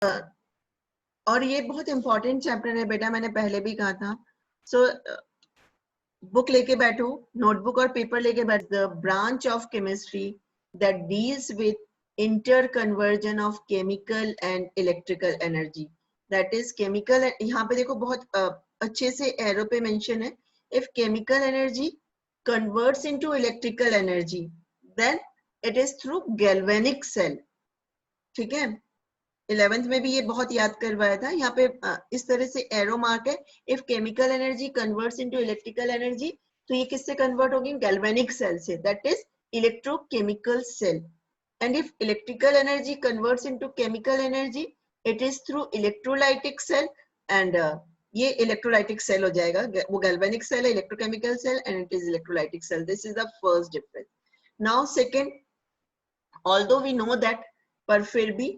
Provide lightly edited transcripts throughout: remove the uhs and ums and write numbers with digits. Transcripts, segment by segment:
और ये बहुत इंपॉर्टेंट चैप्टर है बेटा, मैंने पहले भी कहा था। सो बुक लेके बैठो, नोटबुक और पेपर लेके बैठो। The branch of chemistry that deals with inter conversion of chemical and electrical energy, that is chemical. यहाँ पे देखो बहुत अच्छे से एरो पे मेंशन है, if chemical energy converts into electrical energy then it is through galvanic cell. ठीक है, 11th में भी ये बहुत याद करवाया था। यहाँ पे इस तरह से एरो मार्क है, if chemical energy converts into electrical energy, तो ये किससे कन्वर्ट होगी? गैल्वेनिक सेल से, that is electrochemical cell. And if electrical energy converts into chemical energy, it is through electrolytic cell. And ये इलेक्ट्रोलाइटिक सेल हो जाएगा, वो गैल्वेनिक सेल है, electrochemical cell, and it is electrolytic cell. This is the first difference. Now second, although we know that, पर फिर भी,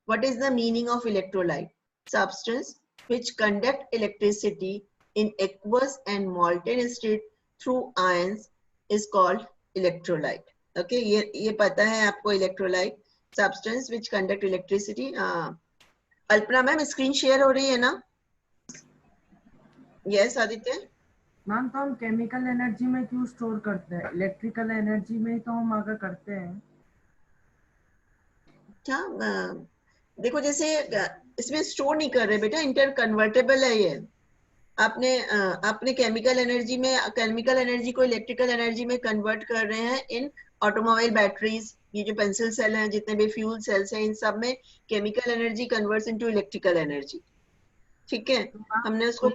what is the meaning of electrolyte? Substance which conduct electricity in aqueous and molten state through ions is called electrolyte. Okay, ये पता है आपको electrolyte, substance which conduct electricity. Alpana ma'am screen share हो रही है ना? यस आदित्य मैम, तो हम केमिकल एनर्जी में क्यों स्टोर करते हैं? इलेक्ट्रिकल एनर्जी में तो हम अगर करते हैं। क्या देखो, जैसे इसमें स्टोर नहीं कर रहे बेटा, इंटर कन्वर्टेबल है ये। आपने केमिकल एनर्जी को इलेक्ट्रिकल एनर्जी में कन्वर्ट कर रहे हैं इन ऑटोमोबाइल बैटरीज। ये जो पेंसिल सेल हैं, जितने भी फ्यूल सेल्स हैं, इन सब में chemical energy converts into electrical energy. ठीक है, हमने उसको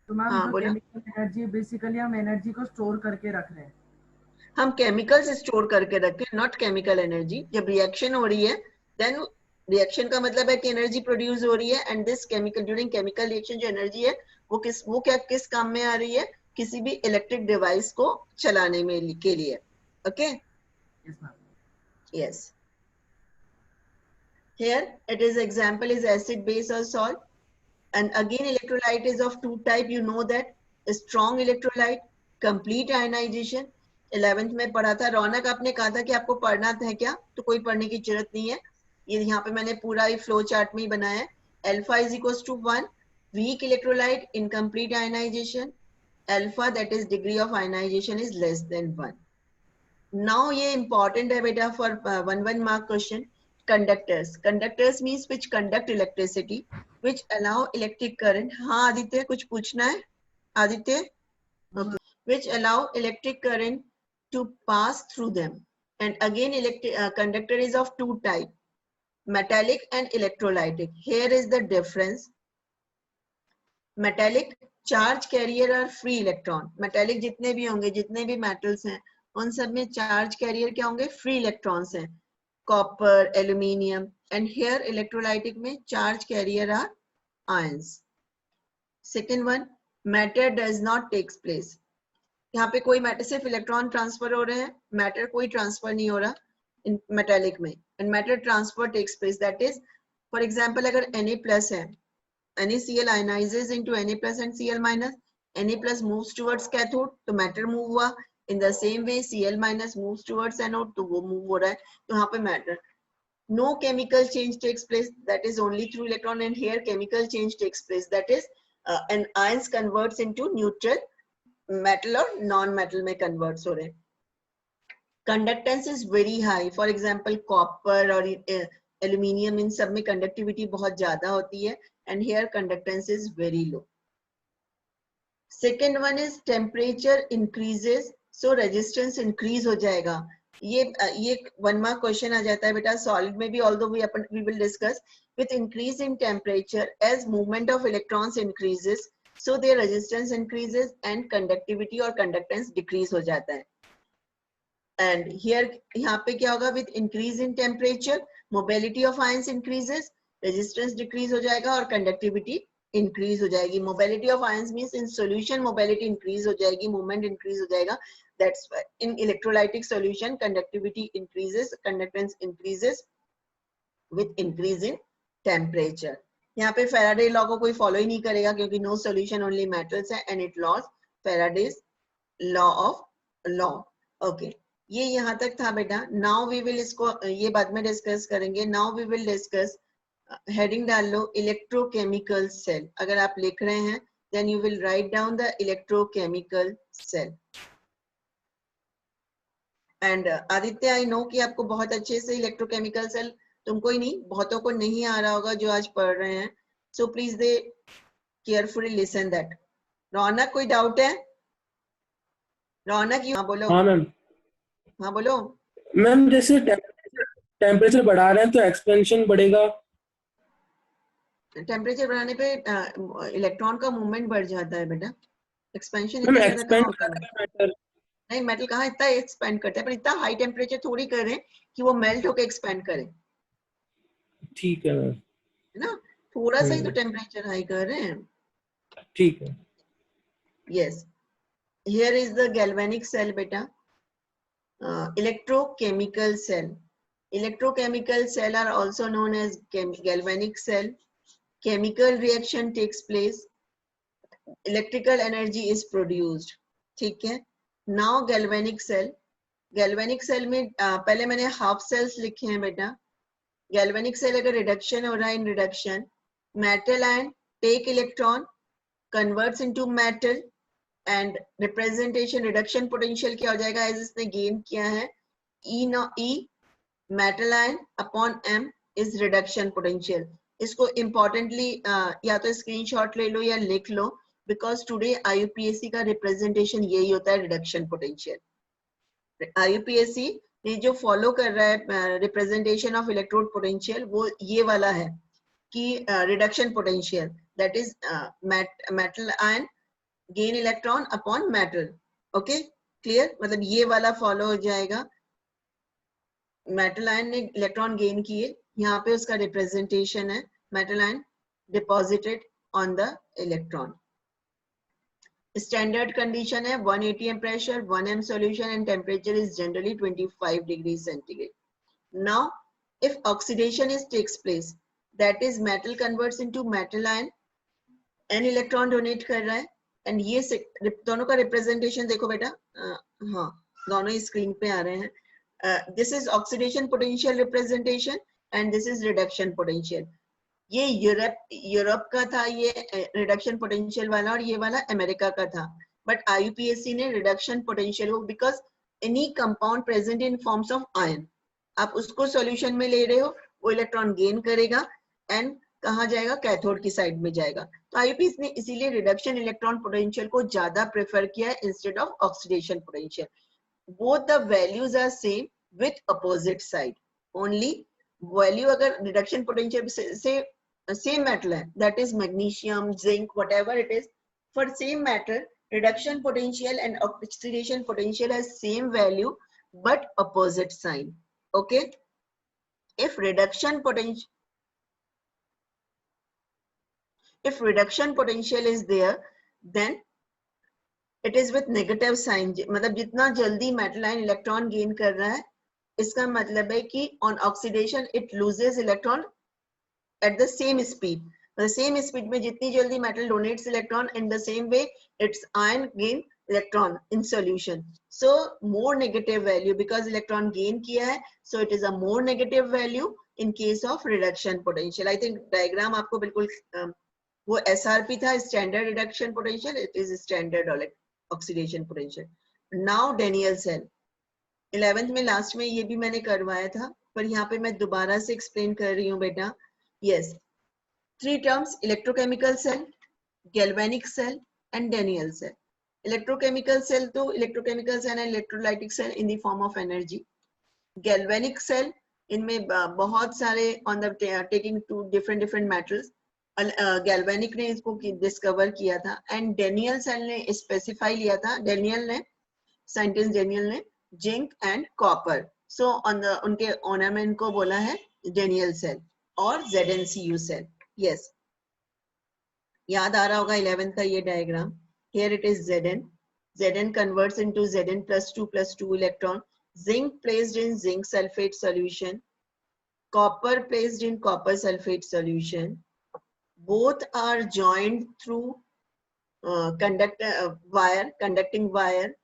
तो मैम हाँ जो बोला, केमिकल एनर्जी, बेसिकली हम एनर्जी को स्टोर करके रख रहे हैं। हम केमिकल्स स्टोर करके रखते हैं, नॉट केमिकल एनर्जी। जब रिएक्शन हो रही है, देन रिएक्शन का मतलब है कि एनर्जी प्रोड्यूस हो रही है, and this chemical, during chemical reaction जो एनर्जी है वो किस काम में आ रही है? किसी भी इलेक्ट्रिक डिवाइस को चलाने में के लिए। Okay, yes ma'am. yes, here it is example is acid, base or salt. And again electrolyte is of two type, you know that, strong electrolyte, complete ionization। 11th में पढ़ा था। रौनक आपने कहा था कि आपको पढ़ना है क्या, तो कोई पढ़ने की जरूरत नहीं है, ये यहाँ पे मैंने पूरा ही फ्लो चार्ट में ही बनाया है। Alpha is equal to 1, weak electrolyte, incomplete ionization, alpha that is degree of ionization is less than 1। Now ये इंपॉर्टेंट है बेटा for 1 mark question. Conductors means which conduct electricity, which allow electric current। हाँ आदित्य कुछ पूछना है? Aditya, okay, which allow electric current to pass through them। And again conductor is of two type, metallic and electrolytic। Here is the difference। metallic charge carrier और free electron। metallic जितने भी होंगे, जितने भी metals हैं, उन सब में charge carrier क्या होंगे? free electrons हैं, copper, aluminium। and here electrolytic में charge carrier are ions। Second one, matter does not takes place। यहाँ पे कोई मैटर, सिर्फ इलेक्ट्रॉन ट्रांसफर हो रहे हैं, मैटर कोई ट्रांसफर नहीं हो रहा इन मेटालिक में। And matter transfer takes place, that is, for example अगर Na+ है, NaCl ionizes into Na+ and Cl-, Na+ moves towards cathode, तो मैटर मूव हुआ। इन the same way Cl- moves towards anode, तो वो मूव हो रहा है, तो यहाँ पे matter. No chemical change takes place, that is only through electron। and here chemical change takes place, that is an ions converts into neutral, metal और non metal में converts हो रहे हैं। Conductance is very high, for example copper और aluminium, इन सब में conductivity बहुत ज्यादा होती है, and here conductance is very low। Second one is temperature increases, so resistance increase हो जाएगा। ये 1 मार्क क्वेश्चन आ जाता है बेटा सॉलिड में भी, although we will discuss। with increase in temperature, as movement of electrons increases, so their resistance increases and conductivity और conductance decrease हो जाता है। and here यहाँ पे क्या होगा? with increase in temperature, mobility of ions increases, resistance decrease हो जाएगा और conductivity increase हो जाएगी। mobility of ions means in solution mobility increase हो जाएगी, movement increase हो जाएगा। that's why in electrolytic solution conductivity increases, conductance increases with increase in temperature। यहाँ पे Faraday law को कोई follow ही नहीं करेगा, क्योंकि no solution only matters है, and it laws Faraday's law of law। okay, ये यहाँ तक था बेटा। now we will इसको ये बाद में डिस्कस करेंगे। now we will discuss heading डाल लो इलेक्ट्रोकेमिकल सेल. अगर आप लिख रहे हैं then you will write down the electrochemical cell. And Aditya, I know कि आपको बहुत अच्छे से इलेक्ट्रोकेमिकल सेल, तुमको ही नहीं बहुतों को नहीं आ रहा होगा जो आज पढ़ रहे हैं. So please the carefully listen that. Raunak, कोई डाउट है? रौनक, हाँ बोलो. हाँ मैम. हाँ बोलो. मैम जैसे टेम्परेचर बढ़ा रहे हैं तो एक्सपेंशन बढ़ेगा. टेम्परेचर बढ़ाने पे इलेक्ट्रॉन का मूवमेंट बढ़ जाता है बेटा. एक्सपेंशन मैम इतना ज्यादा कहाँ एक्सपेंड होता है? मैटर. नहीं, मेटल कहाँ इतना एक्सपेंड करता है, पर इतना हाई टेम्परेचर थोड़ी कर रहे हैं कि वो मेल्ट होकर एक्सपेंड करे, ठीक है मैम. है ना. थोड़ा सा ही तो टेम्परेचर हाई कर रहे हैं. ठीक है. Yes, here is the galvanic cell बेटा. Electrochemical cell. Electrochemical cell are also known as galvanic cell. Chemical reaction takes place. Electrical energy is produced. ठीक है. Now galvanic cell. Galvanic cell में पहले मैंने half cells लिखे हैं बेटा. Galvanic cell अगर reduction हो रहा है, in reduction, metal ion take electron, converts into metal, and representation reduction potential क्या हो जाएगा, as इसने gain किया है, E metal ion upon m is reduction potential. इसको importantly या तो स्क्रीनशॉट ले लो या लिख लो, because today IUPAC का representation यही होता है, reduction potential. IUPAC ने जो follow कर रहा है representation of electrode potential, वो ये वाला है कि reduction potential, that is metal ion gain electron upon metal. Okay, clear? मतलब ये वाला follow हो जाएगा. मेटल आयन ने इलेक्ट्रॉन गेन किए, यहाँ पे उसका रिप्रेजेंटेशन है metal ion deposited on the electron. Standard condition है 180 M pressure, 1 m solution and temperature is generally 25 degree centigrade. Now if oxidation is takes place, that is metal converts into metal ion, an electron donate कर रहा है. And ये दोनों का representation देखो बेटा. हाँ, दोनों ही स्क्रीन पे आ रहे हैं. This is oxidation potential representation and this is reduction potential. ये यूरोप का था ये reduction potential वाला, और ये वाला अमेरिका का था. But IUPAC ने reduction potential हो, because any compound present in forms of ion, आप उसको solution में ले रहे हो, वो इलेक्ट्रॉन गेन करेगा एंड कहाँ जाएगा, कैथोड की साइड में जाएगा. तो IUPAC ने इसीलिए रिडक्शन इलेक्ट्रॉन पोटेंशियल को ज्यादा प्रेफर किया है instead of oxidation potential. Both the values are same with opposite side. Only value अगर reduction potential से same metal है, that is magnesium, zinc, whatever it is, for same matter reduction potential and oxidation potential has same value but opposite sign. Okay, if reduction potential is there, then it is with negative sign. मतलब जितना जल्दी metal ion electron gain कर रहा है, इसका मतलब है कि on oxidation it loses electron at the same speed. The same speed में जितनी जल्दी metal donates electron, in the same way its ion gain electron in solution. So more negative value because electron gain किया है, so it is a more negative value in case of reduction potential. I think diagram आपको बिल्कुल वो SRP था, standard reduction potential, it is standard oxidation potential. Now Daniell cell 11th में last में ये भी मैंने करवाया था, पर यहाँ पे मैं दोबारा से एक्सप्लेन कर रही हूँ बेटा. Yes, 3 terms: electrochemical cell, galvanic cell and Daniell cell. Electrochemical cell तो electrochemical cell and electrolytic cell in the form of energy. Galvanic cell इनमें बहुत सारे on the taking two different metals. Galvanic ने इसको डिस्कवर किया था and Daniel cell ने specify लिया था. डेनियल ने, साइंटिस्ट डेनियल ने zinc and copper, so on the उनके ऑनर में इनको बोला है डेनियल सेल और ZnCu सेल. यस, याद आ रहा होगा 11th का ये diagram. Here it is Zn converts into Zn plus 2 electron. Zinc placed in zinc sulfate solution, copper placed in copper sulfate solution. Both are joined through conducting wire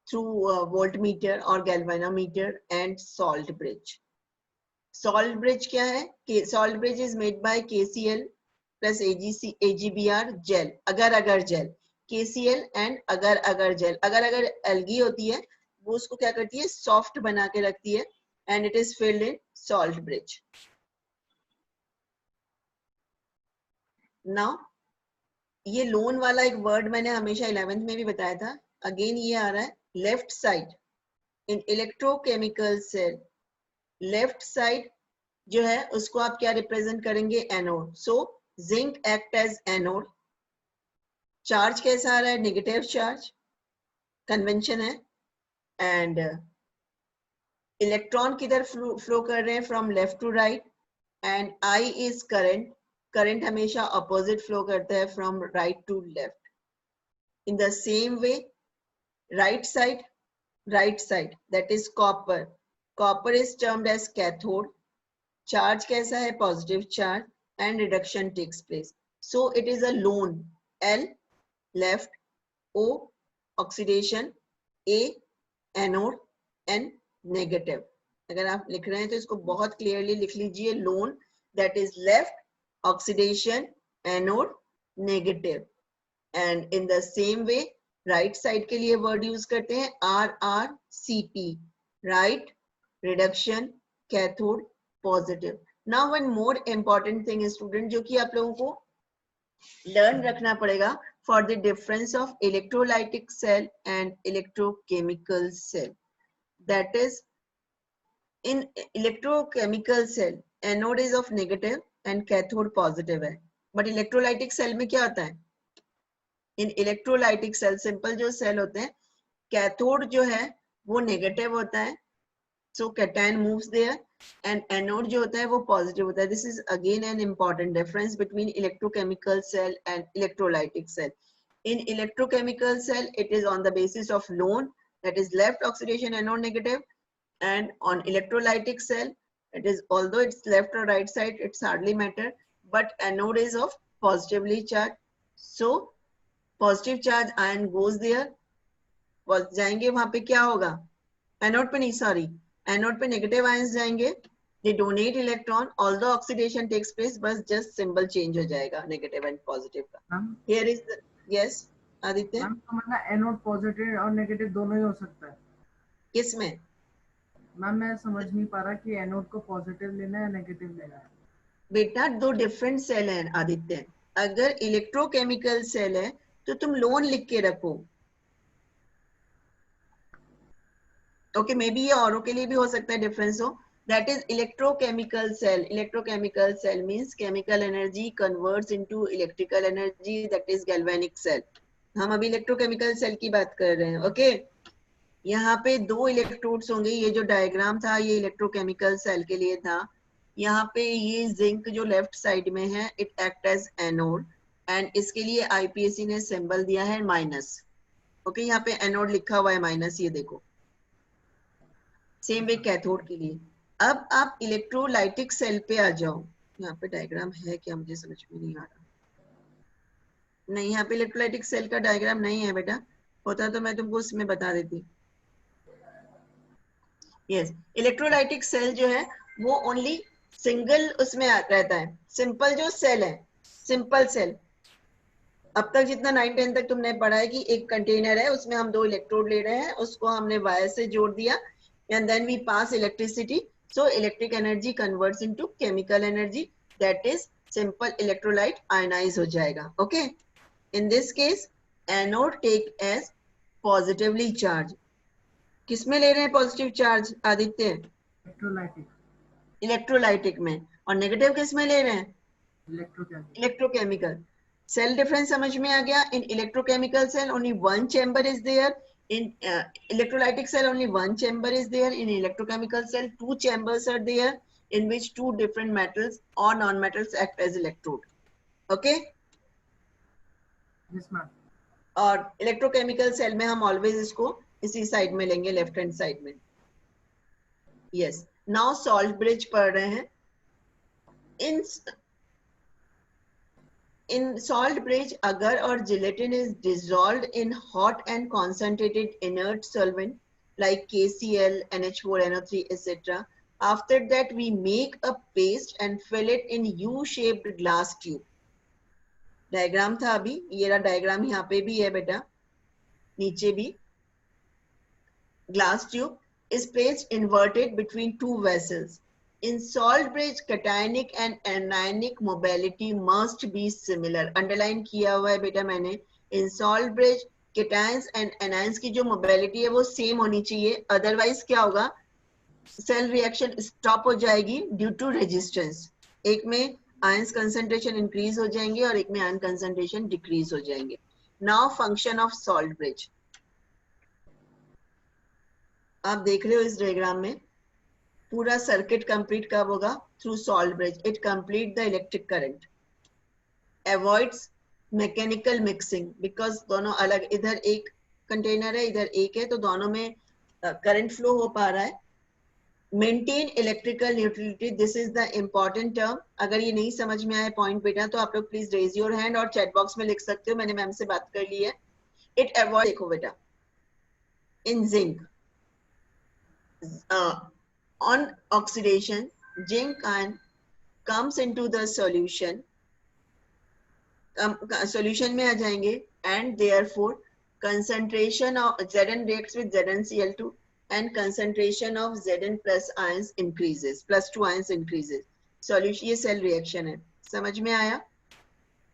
through voltmeter or galvanometer and salt bridge. Salt bridge क्या है? Salt bridge is made by KCl plus AgBr gel, agar gel, KCl and agar gel. Agar algae होती है वो उसको क्या करती है, soft बना के रखती है, and it is filled in salt bridge. Now ये लोन वाला एक वर्ड मैंने हमेशा 11th में भी बताया था, अगेन ये आ रहा है। Left side in electrochemical cell, left side जो है उसको आप क्या रिप्रेजेंट करेंगे? Anode. So zinc act as anode. Charge कैसा आ रहा है? नेगेटिव चार्ज, कन्वेंशन है। एंड इलेक्ट्रॉन किधर फ्लो कर रहे हैं? From left to right. And I is current, current हमेशा अपोजिट फ्लो करता है from right to left. In the same way right side that is copper, copper is termed as cathode, charge कैसा है? positive charge, and reduction takes place. So it is a lone, L left, O oxidation, A anode, N negative. अगर आप लिख रहे हैं तो इसको बहुत क्लियरली लिख लीजिए, lone that is left, oxidation, anode, negative. And in the same way right side के लिए वर्ड यूज करते हैं RRCP, right, reduction, cathode, positive. Now one more important thing student जो कि आप लोगों को लर्न रखना पड़ेगा for the difference of electrolytic cell and electrochemical cell, that is in electrochemical cell anode is of negative and cathode positive है, but electrolytic cell में क्या होता है? इन इलेक्ट्रोलाइटिक सेल, सिंपल जो सेल होते हैं, कैथोड जो है वो नेगेटिव होता है, so cation moves there, and anode जो होता है वो पॉजिटिव होता है। This is again an important difference between electrochemical cell and electrolytic cell. In electrochemical cell it is on the basis of loan, that is left oxidation anode negative, and on electrolytic cell it is, although it's left or right side, it's hardly matter, but anode is of positively charged, so positive charge ion goes there, जाएंगे वहां पे, क्या होगा? Anode पे नहीं, sorry, anode पे negative ions जाएंगे, they donate electron, although oxidation takes place, बस जस्ट सिंबल चेंज हो जाएगा नेगेटिव एंड पॉजिटिव का। Here is, yes Aditya. Ma'am तो मतलब एनोड पॉजिटिव और नेगेटिव दोनों ही हो सकता है? किस में? मैम मैं समझ नहीं पा रहा कि एनोड को पॉजिटिव लेना है या नेगेटिव लेना है। बेटा दो डिफरेंट सेल हैं आदित्य, अगर इलेक्ट्रोकेमिकल सेल है तो तुम लोन लिख के रखो, ओके, मे बी ये औरों के लिए भी हो सकता है डिफरेंस हो, that is electrochemical cell. Electrochemical cell means chemical energy converts into electrical energy, that is galvanic cell. हम अभी इलेक्ट्रोकेमिकल सेल की बात कर रहे हैं, ओके। यहाँ पे दो इलेक्ट्रोड्स होंगे, ये जो डायग्राम था ये इलेक्ट्रोकेमिकल सेल के लिए था। यहाँ पे ये जिंक जो लेफ्ट साइड में है, it act as anode, and इसके लिए IPAC ने सिंबल दिया है माइनस, ओके, यहाँ पे एनोड लिखा हुआ है माइनस, ये देखो। सेम वे कैथोड के लिए। अब आप इलेक्ट्रोलाइटिक सेल पे आ जाओ, यहाँ पे डायग्राम है क्या, मुझे समझ में नहीं आ रहा। नहीं, यहाँ पे इलेक्ट्रोलाइटिक सेल का डायग्राम नहीं है बेटा, होता तो मैं तुमको उसमें बता देती। यस, इलेक्ट्रोलाइटिक सेल जो है वो ओनली सिंगल उसमें रहता है, सिंपल जो सेल है, सिंपल सेल। अब तक जितना 9-10 तक तुमने पढ़ा है कि एक कंटेनर है, उसमें हम दो इलेक्ट्रोड ले रहे हैं, उसको हमने वायर से जोड़ दिया, and then we pass electricity, so electric energy converts into chemical energy, that is simple electrolyte ionize हो जाएगा, okay. In this case anode take as positively charge. किसमें ले रहे हैं positive charge Aditya? Electrolytic, electrolytic में। और नेगेटिव किस में ले रहे हैं? इलेक्ट्रोकेमिकल। इलेक्ट्रोकेमिकल। सेल डिफरेंस समझ में आ गया? In electrochemical cell only one chamber is there, in electrolytic cell only one chamber is there, in electrochemical cell two chambers are there in which two different metals or non-metals act as electrode, okay। yes ma'am। और electrochemical cell में हम always इसको इसी side में लेंगे, left hand side में। yes, now salt bridge पढ़ रहे हैं। In salt bridge, agar or gelatin is dissolved in hot and concentrated inert solvent like KCl, NH4, NO3, etc. After that we make a paste and fill it in U-shaped glass tube. Diagram था अभी, ये रहा diagram, यहाँ पे भी है बेटा, नीचे भी. Glass tube is placed inverted between two vessels. In salt bridge, cationic and anionic mobility must be similar. Underline किया हुआ है बेटा मैंने. In salt bridge, cations and anions की जो mobility है वो same होनी चाहिए. Otherwise क्या होगा? Cell reaction stop हो जाएगी due to resistance. एक में ions concentration increase हो जाएंगे और एक में ion concentration decrease हो जाएंगे. Now function of salt bridge. आप देख रहे हो इस डायग्राम में पूरा सर्किट कंप्लीट कब होगा? Through salt bridge. It complete the electric current, avoids mechanical mixing, because दोनों अलग, इधर एक कंटेनर है इधर एक है, तो दोनों में करंट फ्लो हो पा रहा है. Maintain electrical neutrality, this is the important term. अगर ये नहीं समझ में आए पॉइंट बेटा तो आप लोग प्लीज रेज योर हैंड और चैट बॉक्स में लिख सकते हो, मैंने मैम से बात कर ली है. इट अवॉइड, देखो बेटा, इन zinc on oxidation, zinc ion comes into the solution, solution में आ जाएंगे, and therefore concentration of Zn reacts with ZnCl2 and concentration of Zn plus ions increases, plus 2 ions increases. Solution, ये cell reaction है, समझ में आया?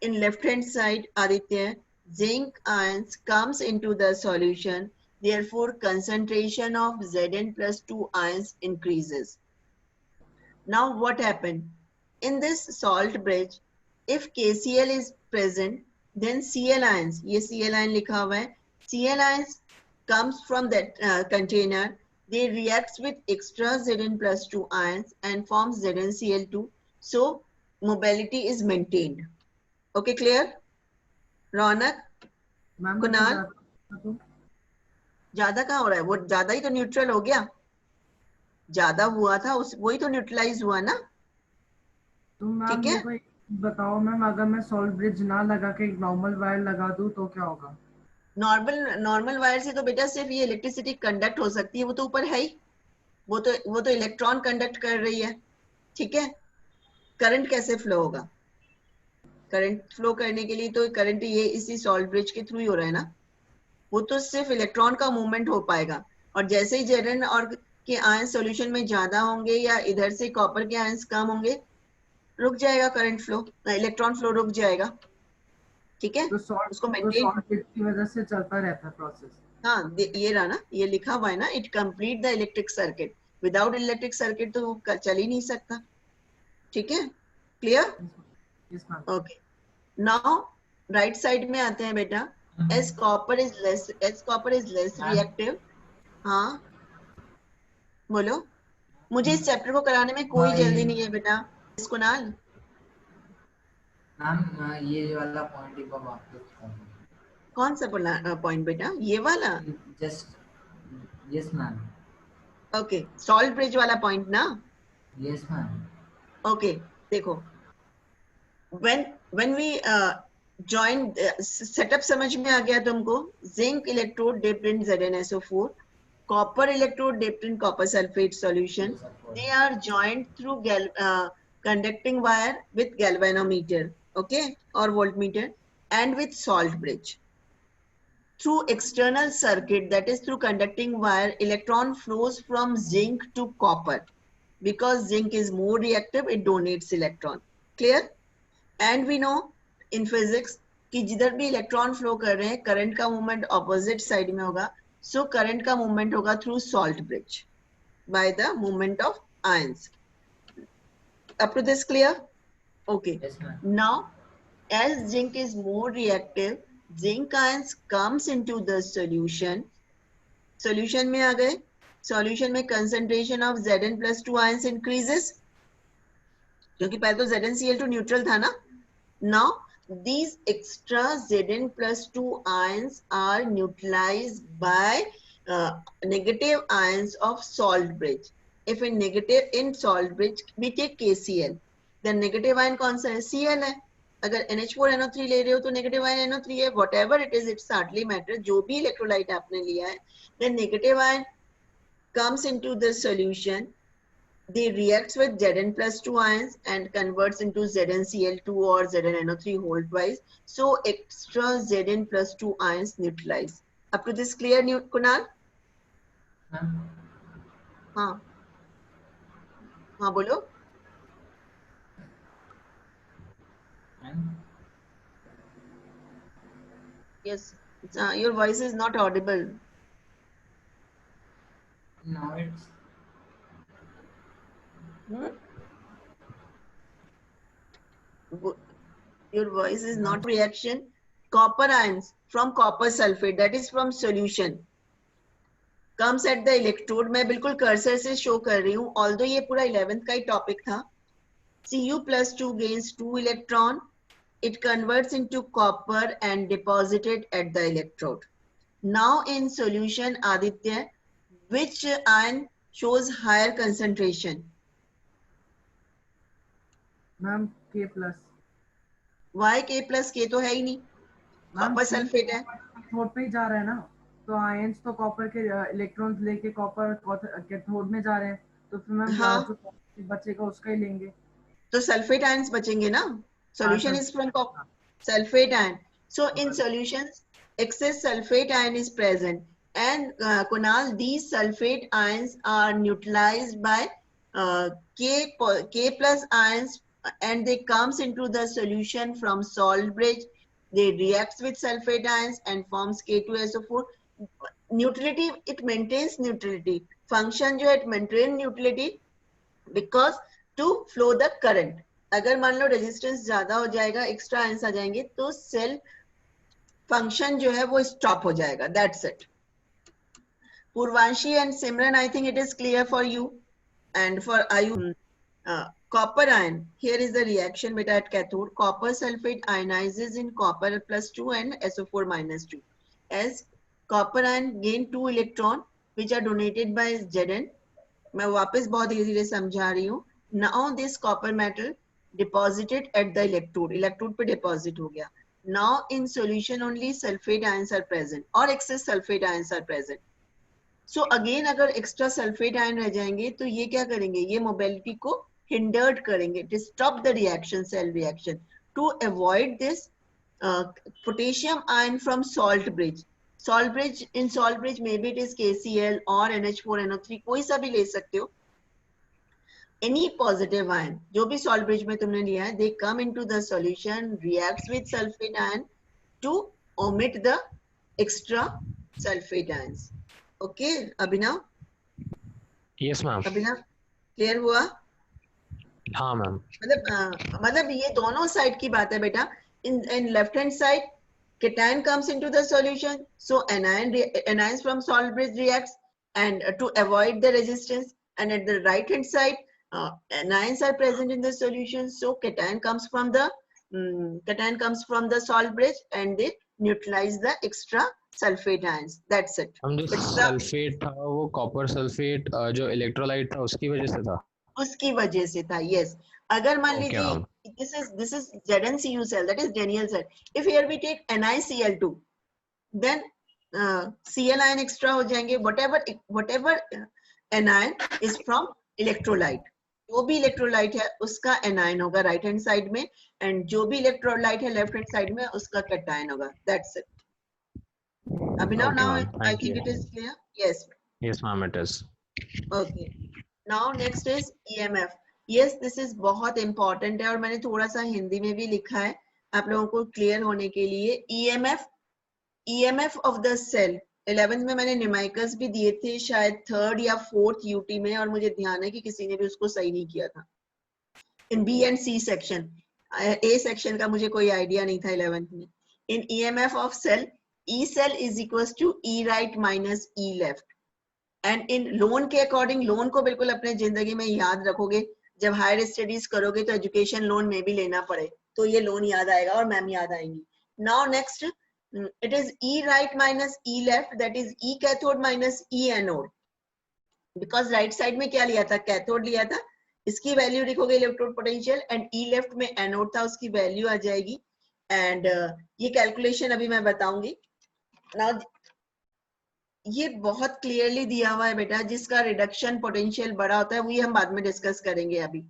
In left hand side Aditya, zinc ions comes into the solution, therefore concentration of Zn plus 2 ions increases. Now what happened? In this salt bridge, if KCl is present, then Cl ions, ये Cl ion लिखा हुआ है, Cl ions comes from that container, they reacts with extra Zn plus 2 ions and forms ZnCl2, so mobility is maintained. Okay, clear? रौनक, कुणाल, ज्यादा कहाँ हो रहा है? वो ज्यादा ही तो न्यूट्रल हो गया, ज्यादा हुआ था उस, वही तो न्यूट्रलाइज हुआ ना. तो मैम मेरे को बताओ मैम, अगर मैं सॉल्ट ब्रिज ना लगा के एक नॉर्मल वायर लगा दूं तो क्या होगा? नॉर्मल वायर से तो बेटा सिर्फ ये इलेक्ट्रिसिटी कंडक्ट हो सकती है, वो तो ऊपर है ही, वो तो इलेक्ट्रॉन कंडक्ट कर रही है. ठीक है, करंट कैसे फ्लो होगा? करंट फ्लो करने के लिए तो करंट ये इसी सॉल्ट ब्रिज के थ्रू ही हो रहा है ना, वो तो सिर्फ इलेक्ट्रॉन का मूवमेंट हो पाएगा. और जैसे ही Zn और के आयंस सॉल्यूशन में ज्यादा होंगे या इधर से कॉपर के आयंस कम होंगे, रुक जाएगा करंट फ्लो, इलेक्ट्रॉन फ्लो रुक जाएगा. ठीक है, उसको मेंटेन की वजह से चलता रहता है प्रोसेस. हाँ, ये रहा ना, ये लिखा हुआ है ना, it complete the electric circuit. Without electric circuit तो वो चल ही नहीं सकता. ठीक है, clear? Okay, now right side में आते हैं बेटा. As copper is less reactive. हाँ बोलो, मुझे इस चैप्टर को कराने में कोई जल्दी नहीं है बेटा. इसको ना मैम ये वाला पॉइंट एक बार वापस, कौन सा पॉइंट बेटा? ये वाला? Just, yes ma'am. Okay, salt bridge वाला पॉइंट ना? Yes ma'am. ओके, देखो, when we join, सेटअप समझ में आ गया तुमको? Zinc electrode dipped in ZnSO4, copper electrode dipped in copper sulfate solution. They are joined through conducting wire with galvanometer, okay, or voltmeter, and with salt bridge. Through external circuit, that is through conducting wire, electron flows from zinc to copper. Because zinc is more reactive, it donates electron. Clear? And we know in physics कि जिधर भी electron flow कर रहे हैं, current का movement opposite side में होगा. So current का movement होगा through salt bridge by the movement of ions. Up to this clear? Okay. Yes, ma'am. Now, as zinc is more reactive, zinc ions comes into the solution. Solution में आ गए. Solution में concentration of Zn plus 2 ions increases. क्योंकि पहले तो ZnCl2 neutral था ना. Now these extra Zn plus 2 ions are neutralized by negative ions of salt bridge. If in salt bridge we take KCl, then negative ion कौन सा है? Cl है. अगर NH4NO3 ले रहे हो तो negative ion NO3 है. Whatever it is, it's hardly matter. जो भी electrolyte आपने लिया है, then negative ion comes into the solution they reacts with Zn plus 2 ions and converts into ZnCl2 or ZnNO3 whole twice. So extra Zn plus 2 ions neutralize. Up to this clear, Kunal? Ma'am हाँ हाँ बोलो. Ma'am Yes, your voice is not audible. now it's Your voice is No. not reaction. Copper ions from copper sulfate, that is from solution, comes at the electrode. मैं बिल्कुल cursor से show कर रही हूँ, although ये पूरा 11th का ही topic था. Cu plus 2 gains 2 electron. It converts into copper and deposited at the electrode. Now in solution, Aditya, which ion shows higher concentration? Ma'am K plus. Why K plus? K तो है ही नहीं, copper sulphate है. Cathode पे ही जा रहा है ना, तो आयंस तो कॉपर के इलेक्ट्रॉन्स लेके कॉपर कैथोड में जा रहे हैं, तो फिर मैम हाँ. जो बचेगा उसका ही लेंगे. तो सल्फेट आयंस बचेंगे ना. Solution is from sulfate ion. So in solutions, excess sulfate ion is present. And Kunal, these sulfate ions are neutralized by K plus ions, and they comes into the solution from salt bridge. They reacts with sulfate ions and forms K2SO4. Neutrality, it maintains neutrality. Function जो है, it maintain neutrality because to flow the current. अगर मान low resistance ज्यादा हो जाएगा, extra ions आ जाएंगे, तो cell function जो है वो स्टॉप हो जाएगा. That's it. Purvanshi and Simran, I think it is clear for you and for Ayush. Copper ion, here is the reaction beta at cathode. Copper sulfate ionizes in copper plus 2 and SO4 minus 2. As copper ion gain 2 electron which are donated by Zn. मैं वापस बहुत धीरे-धीरे समझा रही हूँ. Now this copper metal deposited at the electrode. Electrode पे deposit हो गया. Now in solution only sulfate ions are present or excess sulfate ions are present. So again अगर extra sulfate ion रह जाएंगे तो ये क्या करेंगे? ये mobility को hindered करेंगे. To stop the reaction, cell reaction. To avoid this, potassium ion from salt bridge. Salt bridge, in salt bridge maybe it is KCl or NH4NO3, कोई सा भी ले सकते हो. Any positive ion, जो भी salt bridge में तुमने लिया है, they come into the solution, reacts with sulfate ion to omit the extra sulfate ions. Okay, Abhinav? Yes, ma'am. Abhinav, clear हुआ? हाँ मैम. मतलब ये दोनों साइड की बात है बेटा. In left hand side, cation comes into the solution, so anions from salt bridge reacts and to avoid the resistance. And at the right hand side, anions are present in the solution, so cation comes from the salt bridge and they neutralize the extra sulfate ions. That's it. हम जो sulphate था वो copper sulphate जो electrolyte था उसकी वजह से था. उसकी वजह से था. Yes. अगर मान Okay, लीजिए ma'am. this is ZnCu cell, that is Daniel cell. If here we take NiCl2, then Cl ion extra हो जाएंगे. Whatever anion is from electrolyte, जो भी electrolyte है उसका anion होगा right hand side में, and जो भी electrolyte है left hand side में उसका cation होगा. That's it. Abhinav, Okay, now ma'am. I Thank think you. it is clear. Yes. Yes, ma'am, it is. Okay. Now next is EMF. Yes, this is बहुत important है और मैंने थोड़ा सा हिंदी में भी लिखा है आप लोगों को क्लियर होने के लिए. EMF of the cell. 11th में मैंने न्यूमेरिकल्स भी दिए थे, शायद 3rd या 4th यूटी में, और मुझे ध्यान है कि किसी ने भी उसको सही नहीं किया था. In B and C section. A section का मुझे कोई आइडिया नहीं था 11th में. In EMF of cell, E cell is equals to E right minus E left. And in loan के अकॉर्डिंग, लोन को बिल्कुल अपने जिंदगी में याद रखोगे. जब हायर स्टडीज करोगे तो एजुकेशन लोन में भी लेना पड़े तो ये लोन याद आएगा और मैम याद आएंगी. Now next, it is E right minus E left, that is E cathode minus E anode. Because right side में क्या लिया था? कैथोड लिया था. इसकी वैल्यू लिखोगे electrode potential, and E left में एनोड था, उसकी वैल्यू आ जाएगी. एंड ये कैलकुलेशन अभी मैं बताऊंगी. नाउ ये बहुत क्लियरली दिया हुआ है बेटा, जिसका रिडक्शन पोटेंशियल बड़ा होता है, वही हम बाद में डिस्कस करेंगे अभी।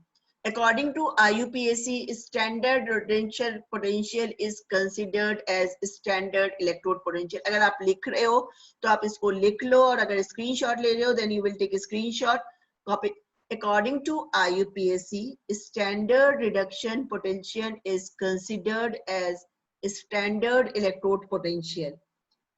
According to IUPAC, standard potential potential is considered as standard electrode potential. अगर आप लिख रहे हो तो आप इसको लिख लो, और अगर स्क्रीनशॉट ले रहे हो then you will take a screenshot, copy. According to IUPAC, standard reduction potential is considered as standard electrode potential,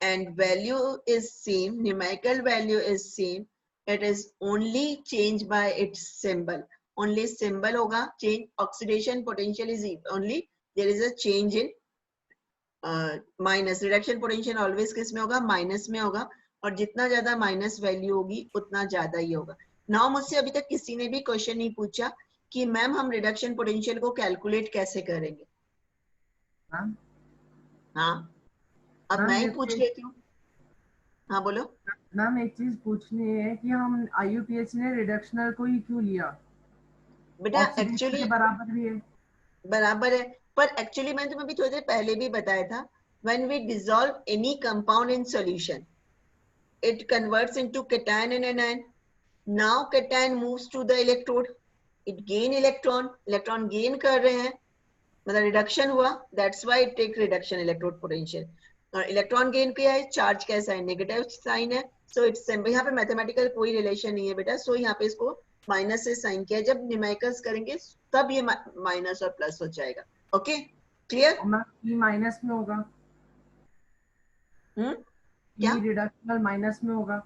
and value is same, numerical value is same. It is only changed by its symbol. Only symbol होगा change. Oxidation potential is only there is a change in minus. Reduction potential always किस में होगा? Minus में होगा, और जितना ज्यादा minus value होगी उतना ज्यादा ही होगा। नाउ मुझसे अभी तक किसी ने भी क्वेश्चन नहीं पूछा कि मैम हम रिडक्शन पोटेंशियल को कैलकुलेट कैसे करेंगे। मैम हाँ, अब मैं ही पूछ लेती हूँ। हाँ बोलो। मैम एक चीज पूछनी है कि हम IUPAC ने रिडक्शनल को ही क्यों लिया? बेटा ऑक्सीडेशन एक्चुअली के बराबर भी है। बराबर है, पर एक्चुअली मैंने तुम्हें अभी थोड़ी देर पहले भी बताया था, when we dissolve any compound in solution, it converts into cation and anion. Now cation moves to the electrode, it gain electron gain कर रहे हैं, मतलब रिडक्शन हुआ, that's why it take reduction electrode potential. और electron gain किया है, charge कैसा है? नेगेटिव साइन है, सो इट्स यहाँ पे मैथमेटिकल कोई रिलेशन नहीं है बेटा, सो यहाँ पे इसको माइनस से साइन किया है। जब न्यूमेरिकल्स करेंगे तब ये माइनस और प्लस हो जाएगा। Okay clear? और मैम ई माइनस में होगा, क्या? ई रिडक्शनल माइनस में होगा।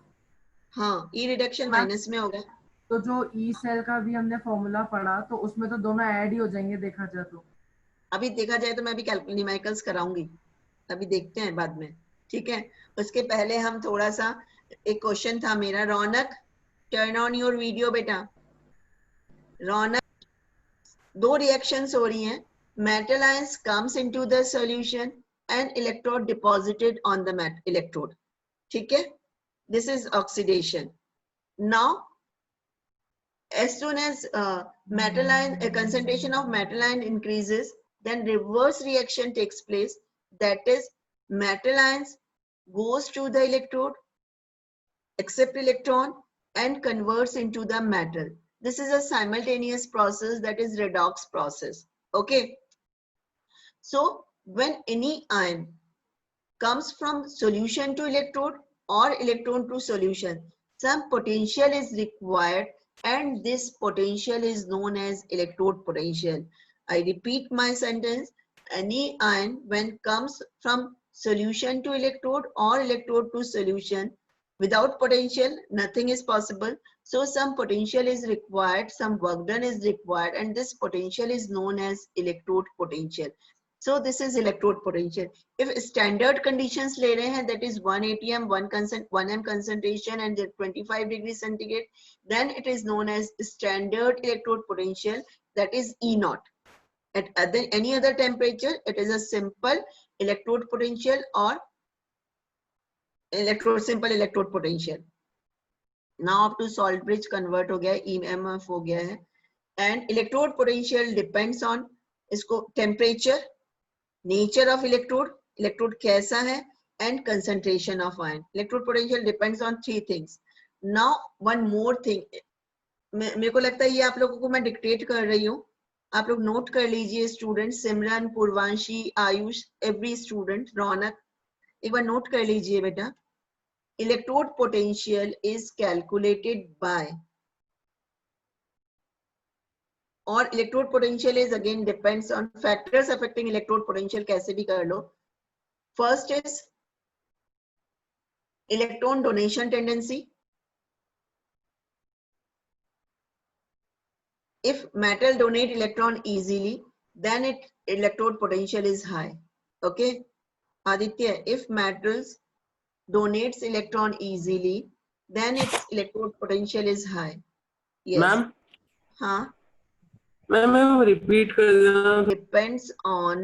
हाँ, ई रिडक्शन मैम माइनस में होगा। तो जो ई सेल का भी हमने फॉर्मूला पढ़ा, तो उसमें तो दोनों ऐड ही हो जाएंगे देखा जाए तो। अभी देखा जाए तो मैं अभी न्यूमेरिकल्स कराऊंगी, अभी देखते हैं बाद में, ठीक है? उसके पहले हम थोड़ा सा, एक क्वेश्चन था मेरा, रौनक टर्न ऑन योर वीडियो बेटा। रौनक, दो रिएक्शंस हो रही हैं, metal ions comes into the solution and electrode deposited on the electrode, ठीक है? This is oxidation. Now as soon as metal ion concentration of metal ion increases, then reverse reaction takes place, that is metal ions goes to the electrode, accept electron and converts into the metal. This is a simultaneous process, that is redox process. Okay, so when any ion comes from solution to electrode or electron to solution, some potential is required, and this potential is known as electrode potential. I repeat my sentence. Any ion when comes from solution to electrode or electrode to solution, without potential nothing is possible. So some potential is required, some work done is required, and this potential is known as electrode potential. So this is electrode potential. If standard conditions ले रहे हैं, that is 1 atm, 1 m concentration and 25 degrees centigrade, then it is known as standard electrode potential, that is E naught. At any other temperature, it is a simple electrode potential or simple electrode potential. Now up to salt bridge convert हो गया, EMF हो गया है, and electrode potential depends on इसको temperature, nature of electrode कैसा है, and concentration of ion. Electrode potential depends on three things. Now one more thing, मेरे को लगता है ये आप लोगों को मैं डिक्टेट कर रही हूँ, आप लोग नोट कर लीजिए student, Simran, Purvanshi, Ayush, every student, Raunak, एक बार नोट कर लीजिए बेटा। Electrode potential is calculated by, और electrode potential is again depends on factors affecting electrode potential, कैसे भी कर लो। First is electron donation tendency. If metal donate electron easily, then its electrode potential is high. Okay, Aditya, if metals donates electron easily, then its electrode potential is high. Yes. Ma'am हाँ. Ma'am repeat कर देना। Depends on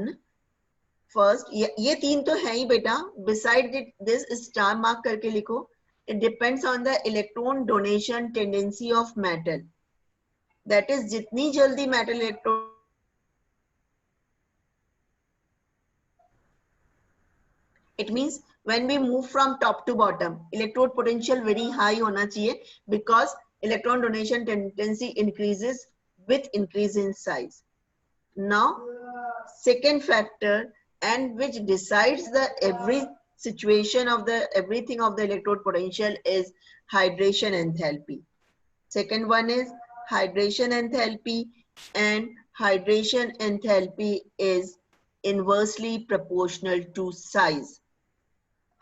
first, ये तीन तो है ही बेटा. Beside it, this star mark करके लिखो. It depends on the electron donation tendency of metal. That is, जितनी जल्दी metal It means when we move from top to bottom, electrode potential very high होना चाहिए because electron donation tendency increases with increase in size. Now, second factor and which decides the every situation of the everything of the electrode potential is hydration enthalpy. Second one is hydration enthalpy, and hydration enthalpy is inversely proportional to size.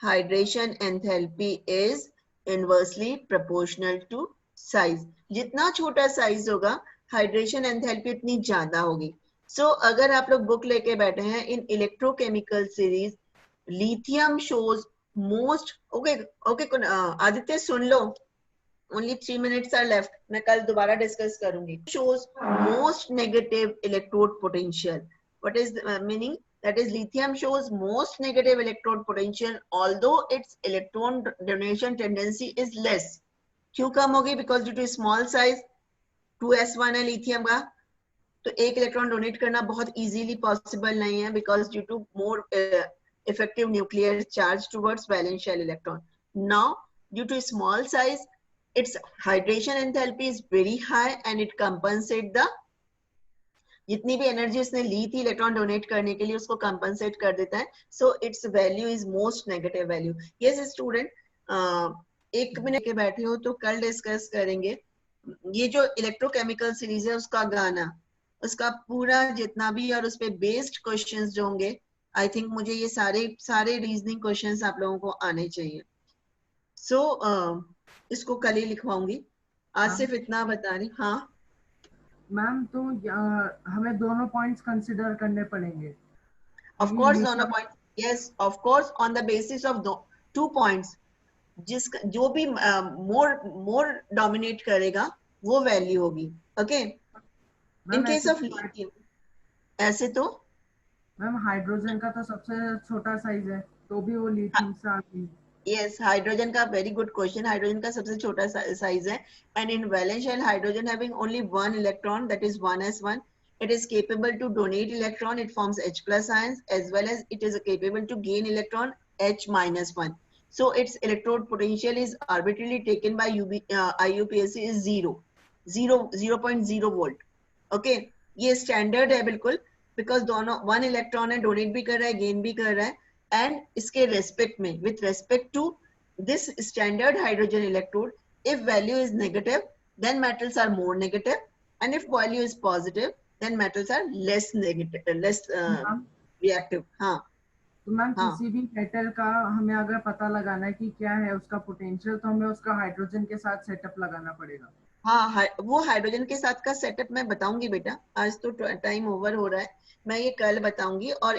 Hydration enthalpy is inversely proportional to size. जितना छोटा size होगा hydration enthalpy उतनी ज्यादा होगी. So अगर आप लोग book लेके बैठे हैं in electrochemical series, lithium shows most okay Aditya soon low, only 3 minutes are left. मैं कल दोबारा discuss करूंगी. Shows most negative electrode potential. What is the meaning? That is, lithium shows most negative electrode potential, although its electron donation tendency is less. क्यों कम होगी? Because due to small size, 2s1 है lithium का, तो एक electron donate करना बहुत easily possible नहीं है because due to more effective nuclear charge towards valence shell electron. Now, due to small size, its hydration enthalpy is very high and it compensates the जितनी भी energy उसने ली थी electron donate करने के लिए उसको कंपनसेट कर देता है. So it's value is most negative value. Yes student, एक मिनट के बैठे हो तो कल डिस्कस करेंगे. ये जो इलेक्ट्रोकेमिकल सीरीज है उसका गाना, उसका पूरा जितना भी और उस पे बेस्ड क्वेश्चंस जो होंगे, आई थिंक मुझे ये सारे रीजनिंग क्वेश्चंस आप लोगों को आने चाहिए. सो इसको कल ही लिखवाऊंगी. आज सिर्फ इतना बता रही. हाँ मैम, तो हमें दोनों पॉइंट्स कंसिडर करने पड़ेंगे. Of course, दोनों point. Yes, of course, on the basis of 2 points, जो भी more dominate करेगा वो वैल्यू होगी. Okay, in case of lithium ऐसे तो मैम हाइड्रोजन का तो सबसे छोटा साइज है, तो भी वो लिथियम से आ गई. Yes, हाइड्रोजन का very good question. हाइड्रोजन का सबसे छोटा साइज है, and in valence shell hydrogen having only one electron, that is 1s1, it is capable to donate electron. It forms H plus ions, as well as it is capable to gain electron H minus 1. So its electrode potential is arbitrarily taken by IUPAC is 0.0 volt. Okay, ये standard है बिल्कुल, because दोनों one electron है, donate भी कर रहा है, gain भी कर रहा है. And इसके respect में, with respect to this standard hydrogen electrode, if value is negative, then metals are more negative, and if value is positive, then metals are less negative, less reactive. हाँ. तो ma'am किसी भी metal का हमें अगर पता लगाना है कि क्या है उसका पोटेंशियल, तो हमें उसका हाइड्रोजन के साथ सेटअप लगाना पड़ेगा. हाँ, वो हाइड्रोजन के साथ का सेटअप मैं बताऊंगी बेटा. आज तो टाइम ओवर हो रहा है, मैं ये कल बताऊंगी. और